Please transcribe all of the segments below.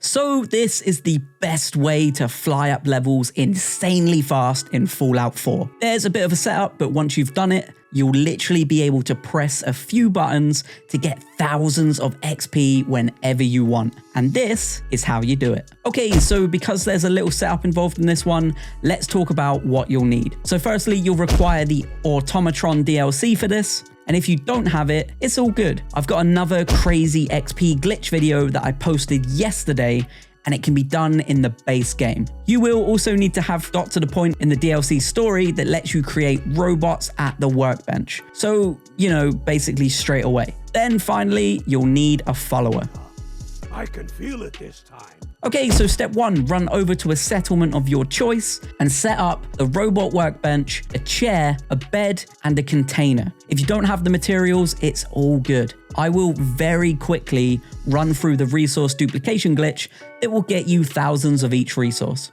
So this is the best way to fly up levels insanely fast in Fallout 4. There's a bit of a setup, but once you've done it, you'll literally be able to press a few buttons to get thousands of XP whenever you want. And this is how you do it. Okay, so because there's a little setup involved in this one, let's talk about what you'll need. So firstly, you'll require the Autoron DLC for this. And if you don't have it, it's all good. I've got another crazy XP glitch video that I posted yesterday, and it can be done in the base game. You will also need to have got to the point in the DLC story that lets you create robots at the workbench. So, you know, basically straight away. Then finally, you'll need a follower. I can feel it this time. Okay, so step 1, run over to a settlement of your choice and set up the robot workbench, a chair, a bed, and a container. If you don't have the materials, it's all good. I will very quickly run through the resource duplication glitch that will get you thousands of each resource.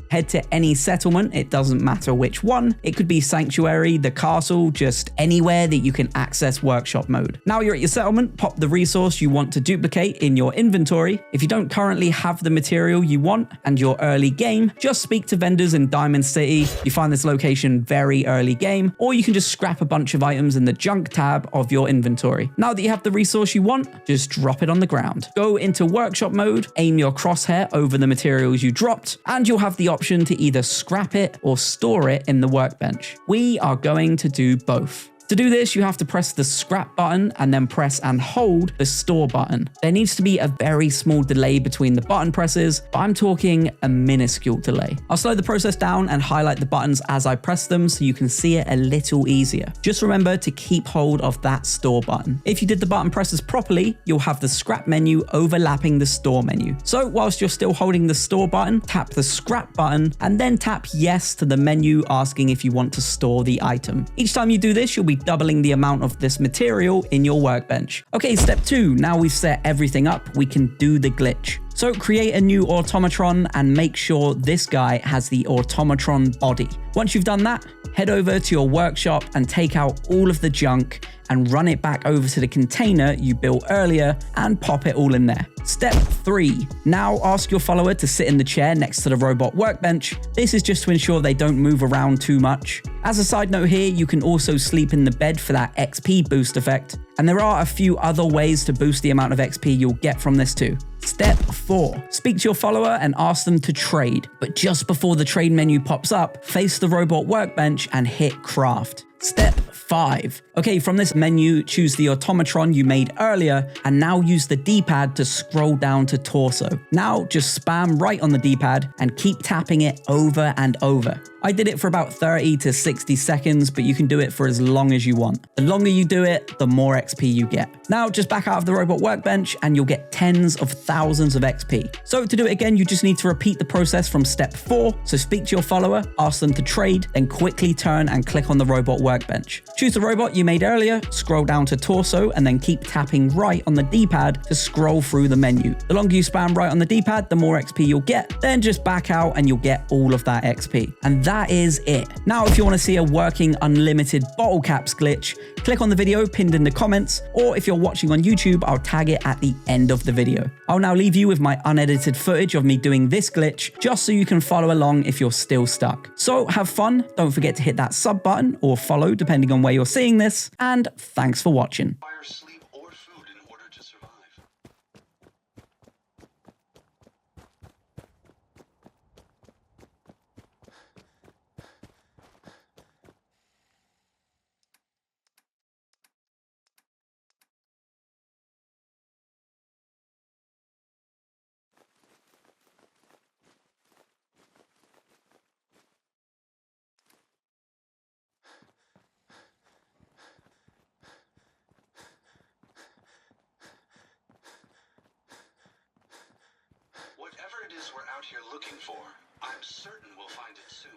Head to any settlement, it doesn't matter which one. It could be Sanctuary, the castle, just anywhere that you can access workshop mode. Now you're at your settlement, pop the resource you want to duplicate in your inventory. If you don't currently have the material you want and you're early game, just speak to vendors in Diamond City. You find this location very early game, or you can just scrap a bunch of items in the junk tab of your inventory. Now that you have the resource you want, just drop it on the ground. Go into workshop mode, aim your crosshair over the materials you dropped, and you'll have the option to either scrap it or store it in the workbench. We are going to do both. To do this, you have to press the scrap button and then press and hold the store button. There needs to be a very small delay between the button presses, but I'm talking a minuscule delay. I'll slow the process down and highlight the buttons as I press them so you can see it a little easier. Just remember to keep hold of that store button. If you did the button presses properly, you'll have the scrap menu overlapping the store menu. So whilst you're still holding the store button, tap the scrap button and then tap yes to the menu asking if you want to store the item. Each time you do this, you'll be doubling the amount of this material in your workbench. Okay, step 2. Now we've set everything up, we can do the glitch. So create a new automatron and make sure this guy has the automatron body. Once you've done that, head over to your workshop and take out all of the junk and run it back over to the container you built earlier and pop it all in there. Step 3. Now ask your follower to sit in the chair next to the robot workbench. This is just to ensure they don't move around too much. As a side note here, you can also sleep in the bed for that XP boost effect. And there are a few other ways to boost the amount of XP you'll get from this too. Step 4. Speak to your follower and ask them to trade. But just before the trade menu pops up, face the robot workbench and hit craft. Step 5. Okay, from this menu, choose the automatron you made earlier and now use the D-pad to scroll down to torso. Now just spam right on the D-pad and keep tapping it over and over. I did it for about 30 to 60 seconds, but you can do it for as long as you want. The longer you do it, the more XP you get. Now just back out of the robot workbench and you'll get tens of thousands of XP. So to do it again, you just need to repeat the process from step 4. So speak to your follower, ask them to trade, then quickly turn and click on the robot workbench. Choose the robot you made earlier, scroll down to torso, and then keep tapping right on the D-pad to scroll through the menu. The longer you spam right on the D-pad, the more XP you'll get. Then just back out and you'll get all of that XP. And that is it. Now, if you want to see a working unlimited bottle caps glitch, click on the video pinned in the comments, or if you're watching on YouTube, I'll tag it at the end of the video. I'll now leave you with my unedited footage of me doing this glitch, just so you can follow along if you're still stuck. So have fun, don't forget to hit that sub button or follow depending on where you're seeing this, and thanks for watching. Sleep or food in order to survive. Whatever it is we're out here looking for, I'm certain we'll find it soon.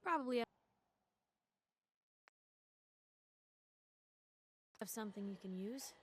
Probably have something you can use.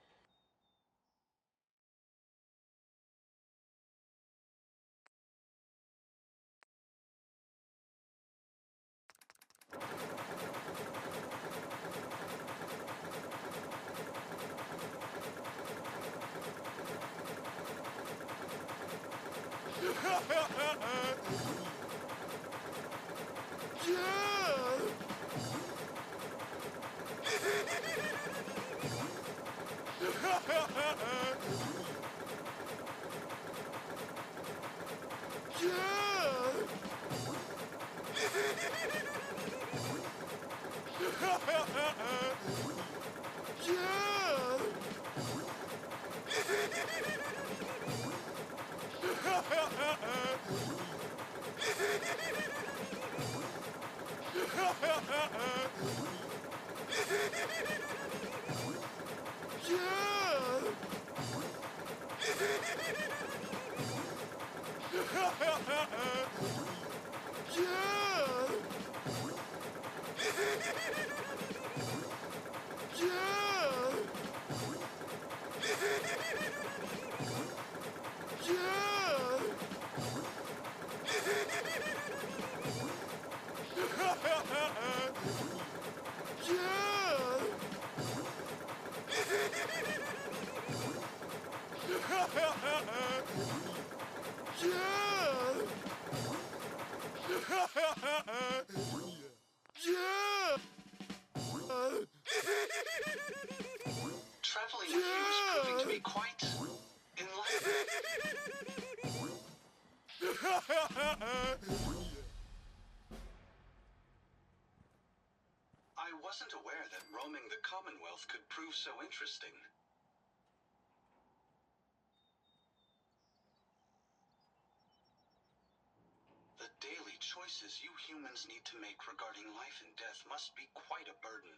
Traveling with you is proving to be quite enlightening. I wasn't aware that roaming the Commonwealth could prove so interesting. The daily choices you humans need to make regarding life and death must be quite a burden.